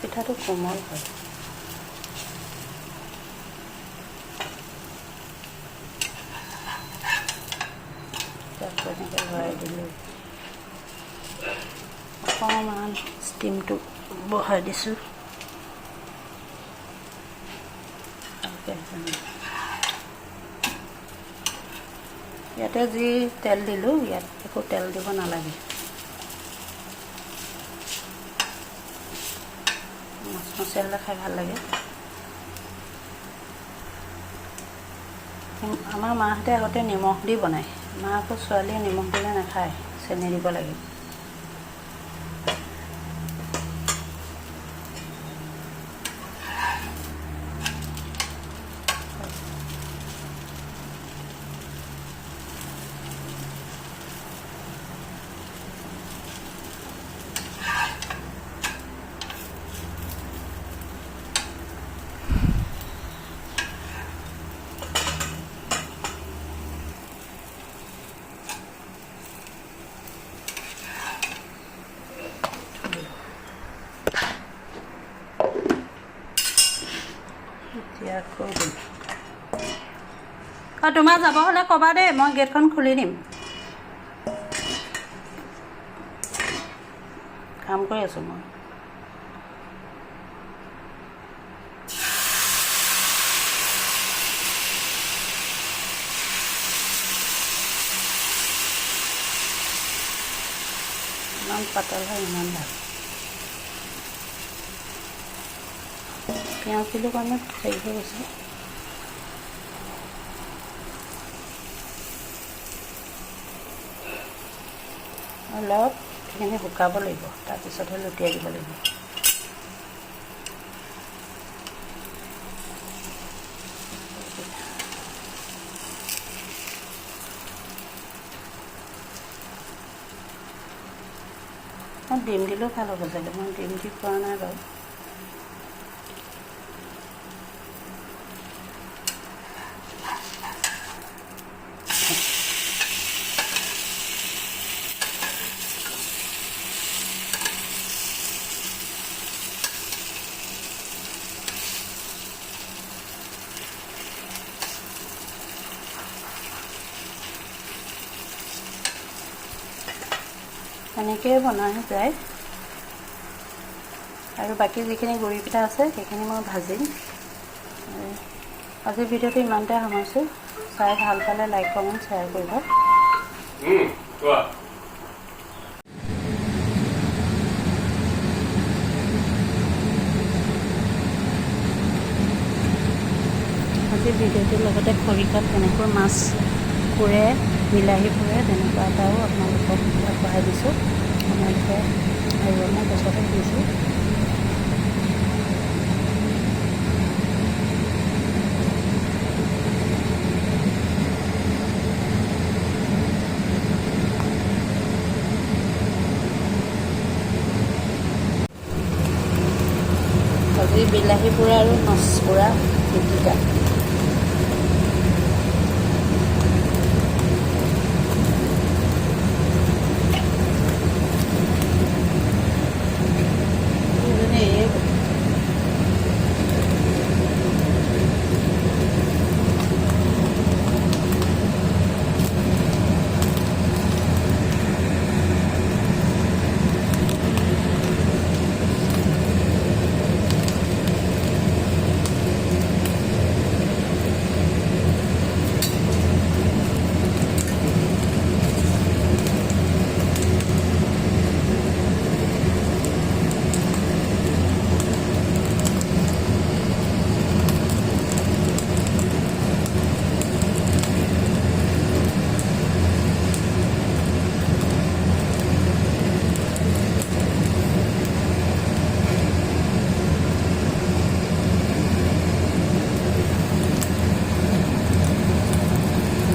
পিঠাটো কোমল হয়। তাত এনেকৈ ভৰাই দিলোঁ। অকণমান ষ্টিমটো বহাই দিছোঁ। ইয়াতে যি তেল দিলোঁ, ইয়াত একো তেল দিব নালাগে। মচমচীয়া হ'লে খাই ভাল লাগে। আমাৰ মাহঁতে আগতে নিমখ দি বনায়। মা আকৌ ছোৱালীয়ে নিমখ দিলে নাখায়, চেনি দিব লাগে। তোমাৰ যাব হ'লে ক'বা দেই, মই গেটখন খুলি দিম। কাম কৰি আছোঁ মই। ইমান পাতল হয়, ইমান ভাল। পিঁয়াজ দিলোঁ কাৰণে হেৰি হৈ গৈছে। অলপ সেইখিনি শুকাব লাগিব, তাৰপিছতহে লুটিয়াই দিব লাগিব। মই ডিম দিলেও ভাল হ'ব চাগে, মই ডিম দি পোৱা নাই বাৰু। এনেকৈয়ে বনাই যায়। আৰু বাকী যিখিনি গুড়ি পিঠা আছে সেইখিনি মই ভাজিম। আজিৰ ভিডিঅ'টো ইমানতে সামৰিছোঁ। চাই ভাল পালে লাইক কমেণ্ট শ্বেয়াৰ কৰিব। আজিৰ ভিডিঅ'টোৰ লগতে খৰিকাত কেনেকৈ মাছ পুৰে, বিলাহী পুৰে, তেনেকুৱা এটাও আপোনালোকক আগবঢ়াই দিছোঁ। আপোনালোকে আৰু মই গছতে দিছোঁ। আজি বিলাহী পোৰা আৰু মাছ পোৰা পিটিকা।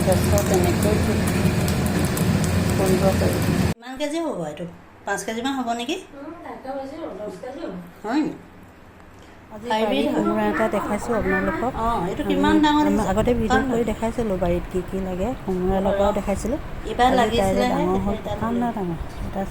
তাৰপিছত এনেকৈ কৰিব পাৰি। কিমান কেজি হ'ব এইটো? 5 কেজিমান হ'ব নেকি? হয় নি? হাইব্ৰিড কোমোৰা এটা দেখাইছোঁ আপোনালোকক। এইটো কিমান ডাঙৰ? আগতে ভিডিঅ' কৰি দেখাইছিলোঁ বাৰীত কি কি লাগে। কোমোৰা লগাও দেখাইছিলোঁ। এইবাৰ লাগিছিলে ডাঙৰ হ'ল, ঠাণ্ডা ডাঙৰ এটা